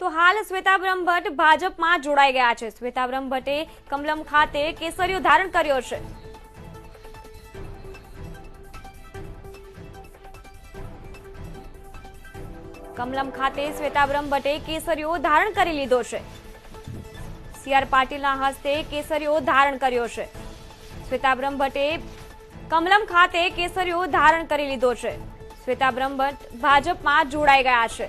તો હાલ શ્વેતા બ્રહ્મભટ્ટ ભાજપમાં જોડાઈ ગયા છે। શ્વેતા બ્રહ્મભટ્ટે કમલમ ખાતે કેસરીયો ધારણ કર્યો છે। કમલમ ખાતે શ્વેતા બ્રહ્મભટ્ટે કેસરીયો ધારણ કરી લીધો છે। સીઆર પાટીલના હસ્તે કેસરીયો ધારણ કર્યો છે। શ્વેતા બ્રહ્મભટ્ટે કમલમ ખાતે કેસરીયો ધારણ કરી લીધો છે। શ્વેતા બ્રહ્મભટ્ટ ભાજપમાં જોડાઈ ગયા છે।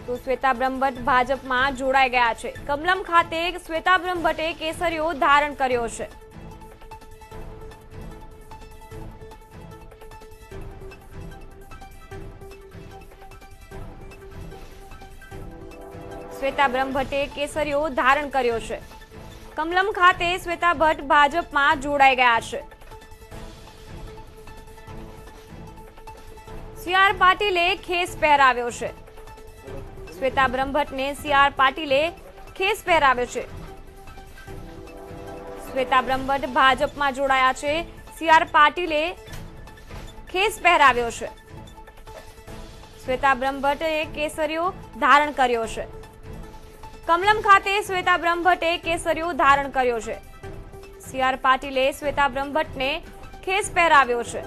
તો શ્વેતા બ્રહ્મભટ્ટ ભાજપમાં જોડાઈ ગયા છે। કમલમ ખાતે શ્વેતા બ્રહ્મભટ્ટે કેસરીયો ધારણ કર્યો છે। શ્વેતા બ્રહ્મભટ્ટે કેસરીયો ધારણ કર્યો છે। કમલમ ખાતે શ્વેતા ભટ્ટ ભાજપમાં જોડાઈ ગયા છે। સીઆર પાટીલે ખેસ પહેરાવ્યો છે। શ્વેતા બ્રહ્મભટ્ટને સીઆર પાટીલે ખેસ પહેરાવ્યો છે। શ્વેતા બ્રહ્મભટ્ટ ભાજપમાં જોડાયા છે। સીઆર પાટીલે ખેસ પહેરાવ્યો છે। શ્વેતા બ્રહ્મભટ્ટે કેસરીયો ધારણ કર્યો છે। કમલમ ખાતે શ્વેતા બ્રહ્મભટ્ટે કેસરીયો ધારણ કર્યો છે। સીઆર પાટીલે શ્વેતા બ્રહ્મભટ્ટને ખેસ પહેરાવ્યો છે।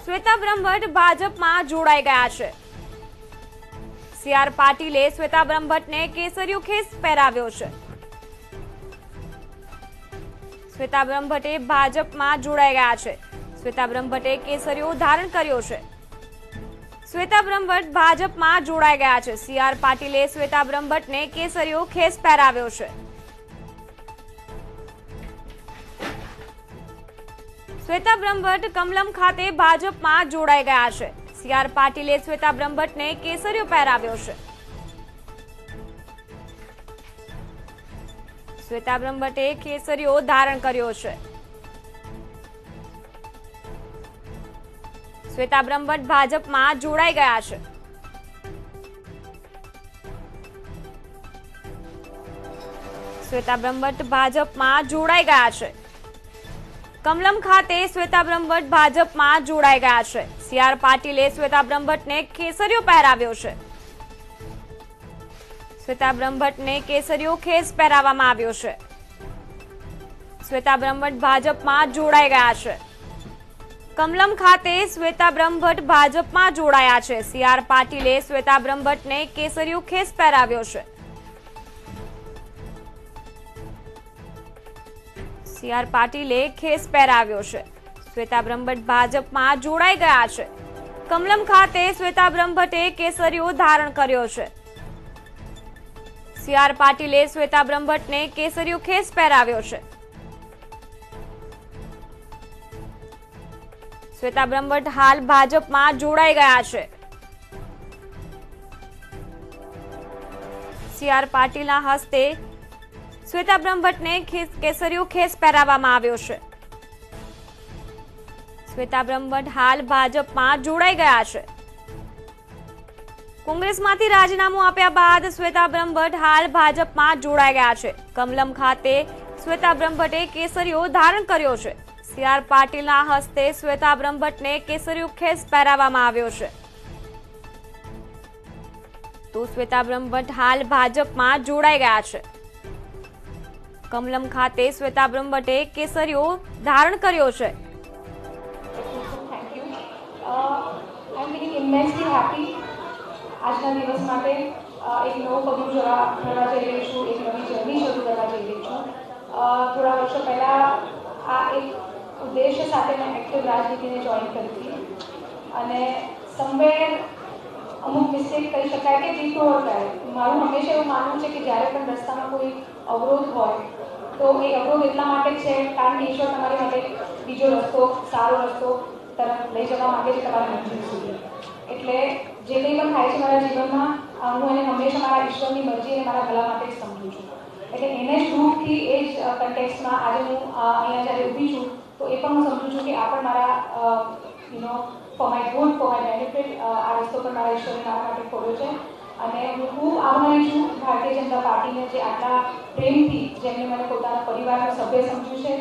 શ્વેતા બ્રહ્મભટ્ટ ભાજપમાં જોડાઈ ગયા છે। સીઆર પાટીલે શ્વેતા બ્રહ્મભટ્ટને કેસરીયો ખેસ પહેરાવ્યો છે। શ્વેતા બ્રહ્મભટ્ટે ભાજપમાં જોડાઈ ગયા છે। શ્વેતા બ્રહ્મભટ્ટે કેસરીયો ધારણ કર્યો છે। શ્વેતા બ્રહ્મભટ્ટ ભાજપમાં જોડાઈ ગયા છે। સીઆર પાટીલે શ્વેતા બ્રહ્મભટ્ટને કેસરીયો ખેસ પહેરાવ્યો છે। શ્વેતા બ્રહ્મભટ્ટ કમલમ ખાતે ભાજપમાં જોડાઈ ગયા છે। સીઆર પાટીલે શ્વેતા બ્રહ્મભટ્ટને કેસરીયો પહેરાવ્યો છે। શ્વેતા બ્રહ્મભટ્ટે કેસરીયો ધારણ કર્યો છે। શ્વેતા બ્રહ્મભટ્ટ ભાજપમાં જોડાઈ ગયા છે। શ્વેતા બ્રહ્મભટ્ટ ભાજપમાં જોડાઈ ગયા છે। કમલમ ખાતે શ્વેતા બ્રહ્મભટ્ટ ભાજપમાં જોડાઈ ગયા છે। સીઆર પાટીલે શ્વેતા બ્રહ્મભટ્ટને કેસરીયો પહેરાવ્યો છે। શ્વેતા બ્રહ્મભટ્ટને કેસરીયો ખેસ પહેરાવવામાં આવ્યો છે। શ્વેતા બ્રહ્મભટ્ટ ભાજપમાં જોડાઈ ગયા છે। કમલમ ખાતે શ્વેતા બ્રહ્મભટ્ટ ભાજપમાં જોડાયા છે। સીઆર પાટીલે શ્વેતા બ્રહ્મભટ્ટને કેસરીયો ખેસ પહેરાવ્યો છે। સીઆર પાટીલે ખેસ પહેરાવ્યો છે। શ્વેતા બ્રહ્મભટ્ટ ભાજપમાં જોડાઈ ગયા છે। કમલમ ખાતે શ્વેતા બ્રહ્મભટ્ટે કેસરીયો ધારણ કર્યો છે। સીઆર પાટીલે શ્વેતા બ્રહ્મભટ્ટને કેસરીયો ખેસ પહેરાવ્યો છે। શ્વેતા બ્રહ્મભટ્ટ હાલ ભાજપમાં જોડાઈ ગયા છે। સીઆર પાટીલના હસ્તે શ્વેતા બ્રહ્મભટ્ટને કેસરીયો ખેસ પહેરાવવામાં આવ્યો છે। શ્વેતા બ્રહ્મભટ્ટ હાલ ભાજપમાં જોડાઈ ગયા છે। કોંગ્રેસમાંથી રાજીનામું આપ્યા બાદ શ્વેતા બ્રહ્મભટ્ટ હાલ ભાજપમાં જોડાઈ ગયા છે। કમલમ ખાતે શ્વેતા બ્રહ્મભટ્ટે કેસરીયો ધારણ કર્યો છે। સીઆર પાટીલના હસ્તે શ્વેતા બ્રહ્મભટ્ટને કેસરીયો ખેસ પહેરાવવામાં આવ્યો છે। તો શ્વેતા બ્રહ્મભટ્ટ હાલ ભાજપમાં જોડાઈ ગયા છે। કમલમ ખાતે શ્વેતા બ્રહ્મભટ્ટે કેસરીયો ધારણ કર્યો છે। આજના દિવસ માટે એક નવું પગલું ભરવા જઈ રહી છું, એક નવી જર્ની શરૂ કરવા જઈ રહી છું। થોડા વર્ષો પહેલાં આ એક ઉદ્દેશ્ય સાથે મેં એક્ટિવ રાજનીતિને જોઈન કરી હતી અને સમવેર અમુક મિસ્ટેક કહી શકાય કે ડિટોર થાય। મારું હંમેશા એવું માનવું છે કે જ્યારે પણ રસ્તામાં કોઈ અવરોધ હોય તો એ અવરોધ એટલા માટે છે કારણ કે ઈશ્વર તમારી માટે બીજો રસ્તો, સારો રસ્તો તરફ લઈ જવા માંગે છે તમારા મંજિલ સુધી। એટલે જે કંઈ પણ થાય છે મારા જીવનમાં હું એને હંમેશા મારા ઈશ્વરની મરજી અને મારા ભલા માટે જ સમજું છું। એટલે એને જ રૂપથી એ જ કન્ટેક્સમાં આજે હું અહીંયા જ્યારે ઊભી છું તો એ પણ હું સમજું છું કે આ પણ મારા for my good, for my benefit આ રસ્તો પણ મારા ઈશ્વરે મારા માટે ખોલ્યો છે। અને હું ખૂબ આભારી છું ભારતીય જનતા પાર્ટીને જે આટલા પ્રેમથી જેમને મને પોતાના પરિવારનો સભ્ય સમજ્યું છે.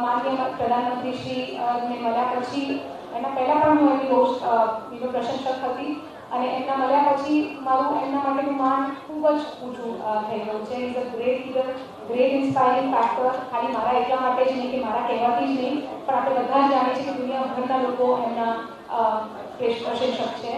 માનનીય પ્રધાનમંત્રી શ્રીને મળ્યા પછી એના પહેલાં પણ હું એમની બહુ પ્રશંસક હતી અને એમના મળ્યા પછી મારું એમના માટેનું માન ખૂબ જ ઊંચું થઈ ગયું છે. Is a great leader, great inspiring factor. ખાલી મારા એટલા માટે જ નહીં કે મારા કહેવાથી જ નહીં, પણ આપણે બધા જ જાણીએ છીએ કે દુનિયાભરના લોકો એમના પ્રશંસક છે.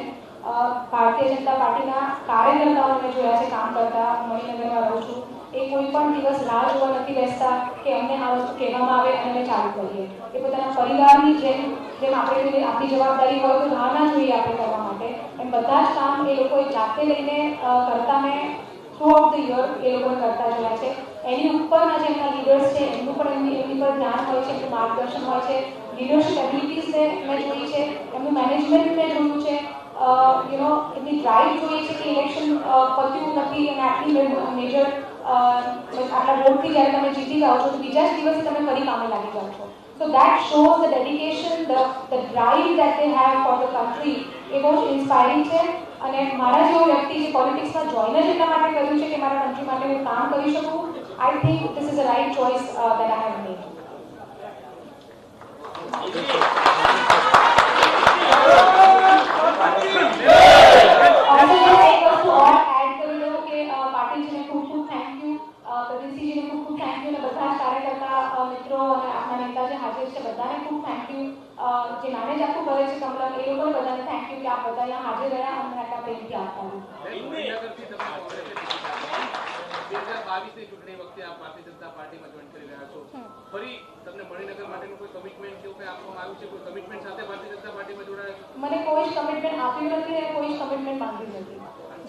ભારતીય જનતા પાર્ટીના કાર્યકર્તાઓને મેં જોયા છે કામ કરતા. મણિનગરમાં રહું છું. એ કોઈ પણ દિવસ રાહ જોવા નથી બેસતા કે અમને આ વસ્તુ કહેવામાં આવે અને અમે ચાલુ કરીએ. એ પોતાના પરિવારની જેમ આપણે આપણી જવાબદારી હોય તો રાહ ના જોઈએ આપણે કરવા માટે, એમ બધા જ કામ એ લોકોએ જાતે લઈને કરતા મેં થ્રુ આઉટ ધ યર એ લોકોને કરતા જોયા છે. એની ઉપરના જે એમના લીડર્સ છે એમનું પણ એમની પર જ્ઞાન હોય છે, એમનું માર્ગદર્શન હોય છે. લીડરશિપ એબિલિટીઝને મેં જોઈ છે, એમનું મેનેજમેન્ટ મેં જોયું છે. એમની ડ્રાઈવ જોઈએ છે કે ઇલેક્શન પત્યું નથી અને આટલી મેજર આટલા વોટથી જ્યારે તમે જીતી જાઓ છો તો બીજા જ દિવસે તમે ફરી કામે લાગી જાઓ છો. So that shows the dedication, the drive that they have for the country. એ બહુ જ ઇન્સ્પાયરિંગ છે. અને મારા જેવો વ્યક્તિ જે પોલિટિક્સમાં જોઈન જ એટલા માટે કર્યું છે કે મારા કન્ટ્રી માટે હું કામ કરી શકું. I think this is a right choice that I have made. પાટીલજીને ખૂબ ખૂબ થેન્ક યુ, પ્રદીપસિંહજીને ખૂબ ખૂબ થેન્ક યુ, અને બધા જ કાર્યકર્તા મિત્રો અને આપણા નેતા જે હાજર છે બધાને ખૂબ થેન્ક યુ. જે મેનેજ આખું કરે છે કમલમ, એ લોકોને બધાને થેન્ક યુ કે આપ બધા અહીંયા હાજર રહ્યા અને આટલા પ્રેમથી આપતા. 2022ની ચૂંટણી વખતે આપ ભારતીય જનતા પાર્ટીમાં જોઈન કરી રહ્યા છો. ફરી તમને મણિનગર માટેનું કોઈ કમિટમેન્ટ કે કંઈ આપવામાં આવ્યું છે? કોઈ કમિટમેન્ટ સાથે ભારતીય જનતા પાર્ટીમાં જોડાયા છો? મને કોઈ જ કમિટમેન્ટ આપ્યું નથી અને કોઈ જ કમિટમેન્ટ માંગ્યું નથી.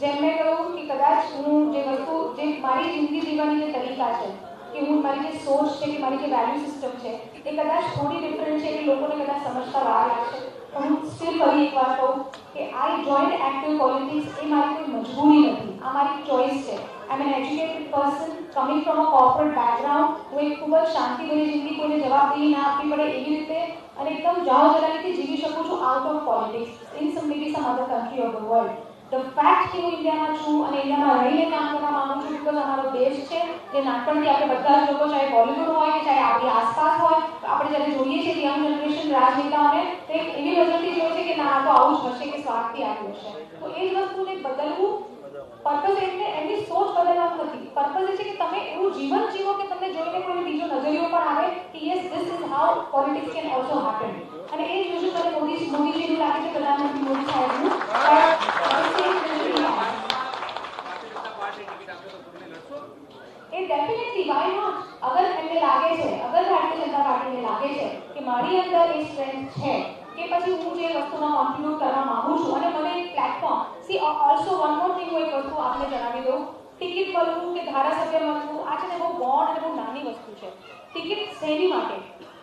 જેમ મેં કહ્યું કે કદાચ હું જે વસ્તુ, જે મારી જિંદગી જીવવાની જે તરીકા છે, કે હું મારી જે સોચ છે, કે મારી જે વેલ્યુ સિસ્ટમ છે, એ કદાચ થોડી ડિફરન્ટ છે, કે લોકોને કદાચ સમજતા વાર લાગશે. પણ હું સ્ટીલ ફરી એકવાર કહું કે આઈ જોઈન એક્ટિવ પોલિટિક્સ. એ મારી કોઈ મજબૂરી નથી, આ મારી ચોઇસ છે. I am an educated person coming from a corporate background. હું એક ખૂબ જ શાંતિભરી જિંદગી, કોઈને જવાબદેહી ના આપવી પડે એવી રીતે અને એકદમ જાઓ જલાલીથી જીવી શકું છું out of politics in maybe some other country of the world. The fact કે હું ઇન્ડિયામાં છું અને ઇન્ડિયામાં રહીને કામ કરવા માંગુ છું, બિકોઝ અમારો દેશ છે જે નાનપણથી આપણે બધા જ લોકો, ચાહે બોલિવૂડ હોય કે ચાહે આપણી આસપાસ હોય, આપણે જ્યારે જોઈએ છીએ યંગ જનરેશન રાજનેતાઓને, તો એક એવી નજરથી જોઈએ છે કે ના આ તો આવું જ હશે, કે સ્વાર્થથી આવ્યું હશે. તો એ જ વસ્તુને બદલવું, પર્પઝ એટલે એમની સોચ બદલવાનું નથી. પર્પઝ એ છે કે તમે એવું જીવન જીવો કે તમને જોઈને કોઈને બીજો નજરિયો પણ આવે કે yes this is how politics can also happen. અને એ જ વિઝન મને મોદીજીનું લાગે છે, પ્રધાનમંત્રી મોદી સાહેબનું. એ ડેફિનેટલી વાય નોટ. અગર એમને લાગે છે, અગર ભારતીય જનતા પાર્ટીને લાગે છે કે મારી અંદર એ સ્ટ્રેન્થ છે કે પછી હું જે વસ્તુમાં કોન્ટ્રીબ્યુટ કરવા માંગુ છું અને મને એક platform, C also one more thing, હું એક વસ્તુ આપને જણાવી દઉં. ટિકિટ મળવું કે ધારાસભ્ય મળવું, આ છે ને બહુ ગોળ અને બહુ નાની વસ્તુ છે. ટિકિટ શેની માટે,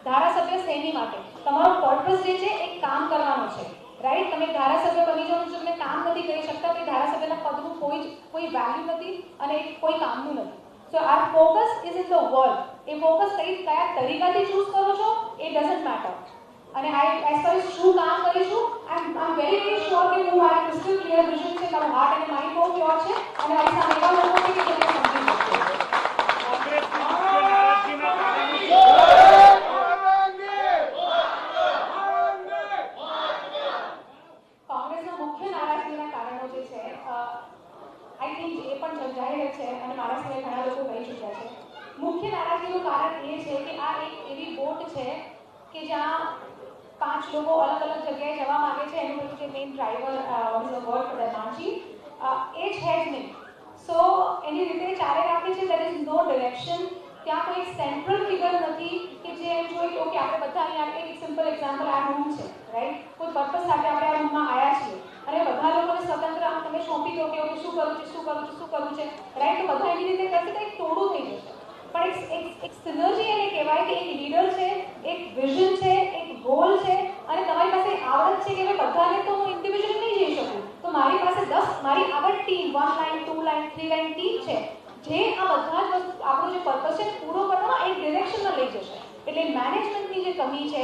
ધારાસભ્ય શેની માટે? તમારો પર્પઝ જે છે એ કામ કરવાનો છે, રાઈટ? તમે ધારાસભ્ય બની જાઓ છો, તમે કામ નથી કરી શકતા, તો ધારાસભ્યના પદનું કોઈ વેલ્યુ નથી અને કોઈ કામનું નથી. So our focus is in the work. એ ફોકસ કયા તરીકાથી ચૂઝ કરો છો એ ડઝન્ટ મેટર. અને આઈ એઝ ફાર એઝ શું કામ કરીશું, આઈ એમ વેરી શ્યોર કે હું મારા ક્રિસ્ટલ ક્લિયર વિઝન છે, મારો હાર્ટ અને માઇન્ડ બહુ પ્યોર છે અને મારી સામે એવા લોકો છે કે જેને સમજી શકશે. કોંગ્રેસના મુખ્ય નારાજગીના કારણો જે છે, આઈ થિંક એ પણ જાહેર છે અને મારા સિવાય ઘણા લોકો કહી ચૂક્યા છે. મુખ્ય નારાજગીનું કારણ એ છે કે આ એક એવી બોટ છે કે જ્યાં 5 લોકો અલગ અલગ જગ્યાએ જવા માંગે છે. એનું બધું જે મેઇન ડ્રાઈવર વર્ક દરમાંજી એ છે જ નહીં. સો એની રીતે ચાલે રાખે છે. There is no direction. ત્યાં કોઈ સેન્ટ્રલ ફિગર નથી કે જે એમ જોઈએ કે ઓકે આપણે બધા અહીંયા એક સિમ્પલ એક્ઝામ્પલ આ રૂમ છે, રાઈટ? કોઈ પર્પઝ સાથે આપણે આ રૂમમાં આવ્યા છીએ અને બધા લોકોને સ્વતંત્ર આમ તમે સોંપી દો કે શું કરવું છે, શું કરવું છે, શું કરવું છે, રાઈટ? તો બધા એની રીતે કરશે તો એક ટોળું થઈ જશે. પણ એક સિનર્જી એને કહેવાય કે એક લીડર છે, એક વિઝન છે, એક ગોલ છે અને તમારી પાસે આવડત છે કે હવે બધાને તો હું ઇન્ડિવિજ્યુઅલ નહીં જઈ શકું, તો મારી પાસે 10 મારી આગળ team 1 line 2 line 3 line team છે જે આ બધા જ વસ્તુ આપણો જે પર્પઝ છે પૂરો કરવામાં એક ડિરેક્શનમાં લઈ જશે. એટલે મેનેજમેન્ટની જે કમી છે,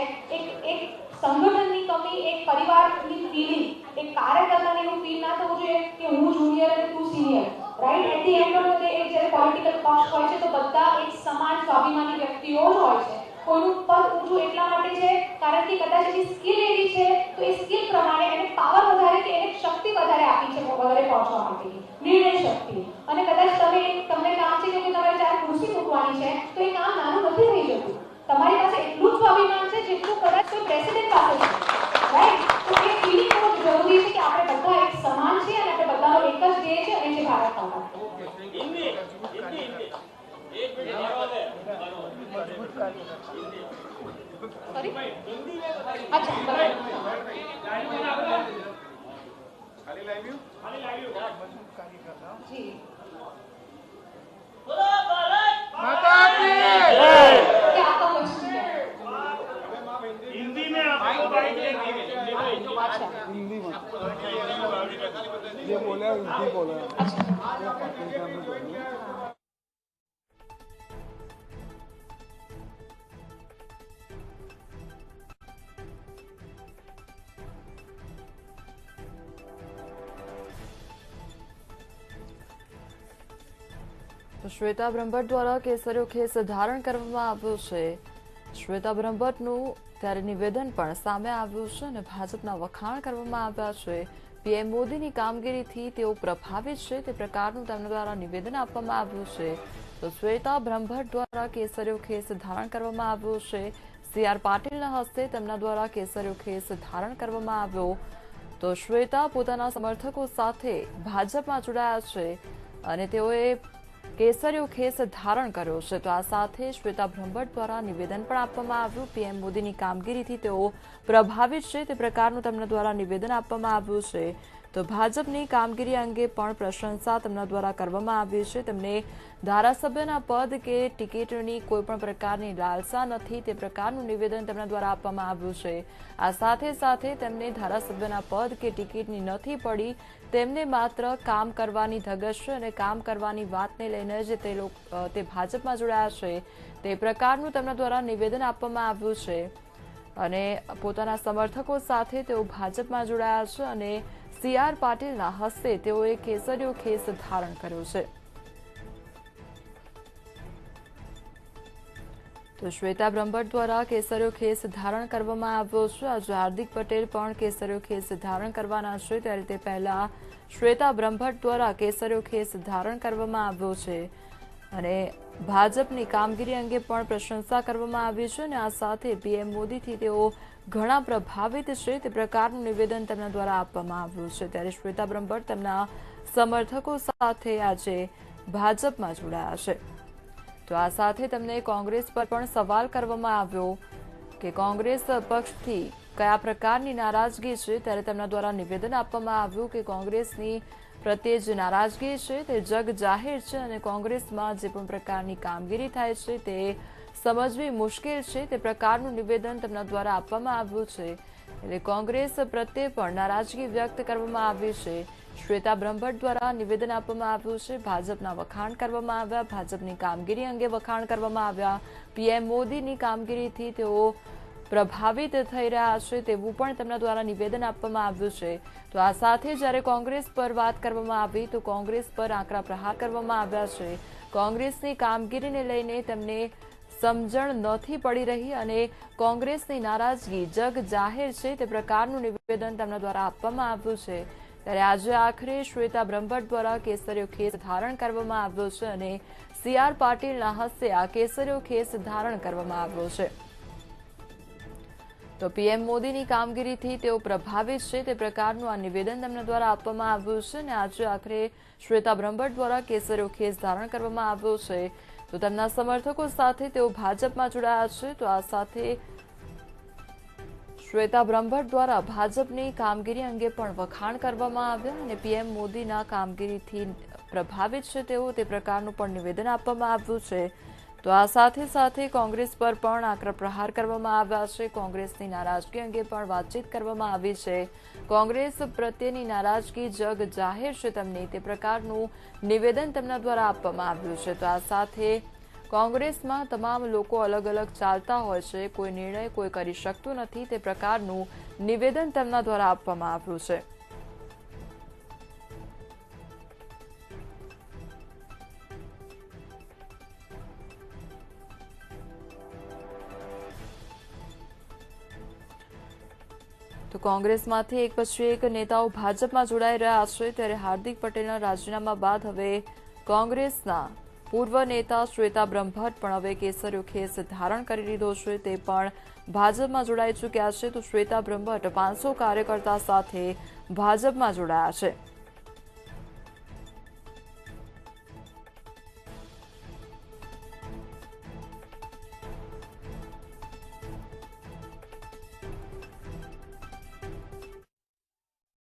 એક સંગઠનની કમી, એક પરિવારની ફિલિંગ, એક કાર્યકર્તાને એવું ફીલ ના થવું જોઈએ કે હું જુનિયર અને તું senior, right? At the end of the day એક જ્યારે પોલિટિકલ પક્ષ હોય છે તો બધા એક સમાન સ્વાભિમાની વ્યક્તિઓ જ હોય છે. કોઈનું પદ ઊંચું એટલા માટે છે કારણ કે કદાચ એની સ્કિલ એવી છે તો એ સ્કિલ પ્રમાણે એને પાવર વધારે કે એને શક્તિ વધારે આપી છે વધારે પહોંચવા માટેની, નિર્ણય શક્તિ. અને કદાચ તમને કામ છે કે તમારે 4 ખુરશી મૂકવાની છે તો એ કામ નાનું નથી થઈ જતું. તમારી પાસે એટલું જ સ્વાભિમાન છે જેટલું કદાચ કોઈ પ્રેસિડેન્ટ પાસે છે, રાઈટ? તો એ ફીલિંગ બહુ જરૂરી છે કે આપણે બધા એક સમાન છીએ અને આપણે બધાનો એક જ ધ્યેય છે અને જે ભારત માતા છે. अच्छा जी माता की क्या आपका क्वेश्चन है? हिंदी में आपको अच्छा हिंदी में ये बोला हिंदी बोला अच्छा તો શ્વેતા બ્રહ્મભટ્ટ દ્વારા કેસરીયો ખેસ ધારણ કરવામાં આવ્યો છે. શ્વેતા બ્રહ્મભટ્ટનું ત્યારે નિવેદન પણ સામે આવ્યું છે અને ભાજપના વખાણ કરવામાં આવ્યા છે. પીએમ મોદીની કામગીરીથી તેઓ પ્રભાવિત છે તે પ્રકારનું તેમના દ્વારા નિવેદન આપવામાં આવ્યું છે. તો શ્વેતા બ્રહ્મભટ્ટ દ્વારા કેસરીયો ખેસ ધારણ કરવામાં આવ્યો છે. સી.આર. પાટીલના હસ્તે તેમના દ્વારા કેસરીયો ખેસ ધારણ કરવામાં આવ્યો. તો શ્વેતા પોતાના સમર્થકો સાથે ભાજપમાં જોડાયા છે અને તેઓએ કેસરીયો ખેસ ધારણ કર્યો છે. તો આ સાથે શ્વેતા બ્રહ્મભટ્ટ દ્વારા નિવેદન પણ આપવામાં આવ્યું. પીએમ મોદીની કામગીરીથી તેઓ પ્રભાવિત છે તે પ્રકારનું તેમના દ્વારા નિવેદન આપવામાં આવ્યું છે. તો ભાજપની કામગીરી અંગે પણ પ્રશંસા તેમના દ્વારા કરવામાં આવી છે. તેમને ધારાસભ્યના પદ કે ટિકિટની કોઈ પણ પ્રકારની લાલસા નથી તે પ્રકારનું નિવેદન તેમના દ્વારા આપવામાં આવ્યું છે. આ સાથે સાથે તેમને ધારાસભ્યના પદ કે ટિકિટની નથી પડી, તેમને માત્ર કામ કરવાની ધગશ છે અને કામ કરવાની વાતને લઈને જ તે ભાજપમાં જોડાયા છે તે પ્રકારનું તેમના દ્વારા નિવેદન આપવામાં આવ્યું છે અને પોતાના સમર્થકો સાથે તેઓ ભાજપમાં જોડાયા છે અને સી.આર. પાટીલના હસ્તે તેઓએ કેસરીયો ખેસ ધારણ કર્યો છે. તો શ્વેતા બ્રહ્મભટ્ટ દ્વારા કેસરીયો ખેસ ધારણ કરવામાં આવ્યો છે. આજે હાર્દિક પટેલ પણ કેસરીયો ખેસ ધારણ કરવાના છે ત્યારે તે પહેલા શ્વેતા બ્રહ્મભટ્ટ દ્વારા કેસરીયો ખેસ ધારણ કરવામાં આવ્યો છે અને ભાજપની કામગીરી અંગે પણ પ્રશંસા કરવામાં આવી છે અને આ સાથે પીએમ મોદીથી તેઓ ઘણા પ્રભાવિત છે તે પ્રકારનું નિવેદન તેમના દ્વારા આપવામાં આવ્યું છે. ત્યારે શ્વેતા બ્રહ્મભટ્ટ તેમના સમર્થકો સાથે આજે ભાજપમાં જોડાયા છે. તો આ સાથે તેમને કોંગ્રેસ પર પણ સવાલ કરવામાં આવ્યો કે કોંગ્રેસ પક્ષથી કયા પ્રકારની નારાજગી છે. ત્યારે તેમના દ્વારા નિવેદન આપવામાં આવ્યું કે કોંગ્રેસની પ્રત્યે જે નારાજગી છે તે જગ જાહેર છે અને કોંગ્રેસમાં જે પણ પ્રકારની કામગીરી થાય છે તે સમજવી મુશ્કેલ છે તે પ્રકારનું નિવેદન તેમના દ્વારા આપવામાં આવ્યું છે. એટલે કોંગ્રેસ પ્રત્યે પણ નારાજગી વ્યક્ત કરવામાં આવી છે. શ્વેતા બ્રહ્મભટ્ટ દ્વારા નિવેદન આપવામાં આવ્યું છે. ભાજપના વખાણ કરવામાં આવ્યા, ભાજપની કામગીરી અંગે વખાણ કરવામાં આવ્યા. પીએમ મોદીની કામગીરીથી તેઓ પ્રભાવિત થઈ રહ્યા છે તેવું પણ તેમના દ્વારા નિવેદન આપવામાં આવ્યું છે. તો આ સાથે જ્યારે કોંગ્રેસ પર વાત કરવામાં આવી તો કોંગ્રેસ પર આકરા પ્રહાર કરવામાં આવ્યા છે. કોંગ્રેસની કામગીરીને લઈને તેમને સમજણ નથી પડી રહી અને કોંગ્રેસની નારાજગી જગ જાહેર છે તે પ્રકારનું નિવેદન તેમના દ્વારા આપવામાં આવ્યું છે. ત્યારે આજે આખરે શ્વેતા બ્રહ્મભટ્ટ દ્વારા કેસરીયો ખેસ ધારણ કરવામાં આવ્યો છે અને સી.આર. પાટીલના હસ્તે આ કેસરીયો ખેસ ધારણ કરવામાં આવ્યો છે. તો પીએમ મોદીની કામગીરીથી તેઓ પ્રભાવિત છે તે પ્રકારનું આ નિવેદન તેમના દ્વારા આપવામાં આવ્યું છે અને આજે આખરે શ્વેતા બ્રહ્મભટ્ટ દ્વારા કેસરીયો ખેસ ધારણ કરવામાં આવ્યો છે. તો તેમના સમર્થકો સાથે તેઓ ભાજપમાં જોડાયા છે. તો આ સાથે શ્વેતા બ્રહ્મભટ્ટ દ્વારા ભાજપની કામગીરી અંગે પણ વખાણ કરવામાં આવ્યા અને પીએમ મોદીના કામગીરીથી પ્રભાવિત છે તેઓ તે પ્રકારનું પણ નિવેદન આપવામાં આવ્યું છે. તો આ સાથે સાથે કોંગ્રેસ પર પણ આકરા પ્રહાર કરવામાં આવ્યા છે. કોંગ્રેસની નારાજગી અંગે પણ વાતચીત કરવામાં આવી છે. કોંગ્રેસ પ્રત્યેની નારાજગી જગ જાહેર છે તેમની તે પ્રકારનું નિવેદન તેમના દ્વારા આપવામાં આવ્યું છે. તો આ સાથે કોંગ્રેસમાં તમામ લોકો અલગ અલગ ચાલતા હોય છે, કોઈ નિર્ણય કોઈ કરી શકતું નથી તે પ્રકારનું નિવેદન તેમના દ્વારા આપવામાં આવ્યું છે. તો કોંગ્રેસમાંથી એક પછી એક નેતાઓ ભાજપમાં જોડાઈ રહ્યા છે, ત્યારે હાર્દિક પટેલના રાજીનામા બાદ હવે કોંગ્રેસના પૂર્વ નેતા શ્વેતા બ્રહ્મભટ્ટ પણ હવે કેસરીયો ખેસ ધારણ કરી લીધો છે. તે પણ ભાજપમાં જોડાઈ ચૂક્યા છે. તો શ્વેતા બ્રહ્મભટ્ટ 500 કાર્યકર્તા સાથે ભાજપમાં જોડાયા છે.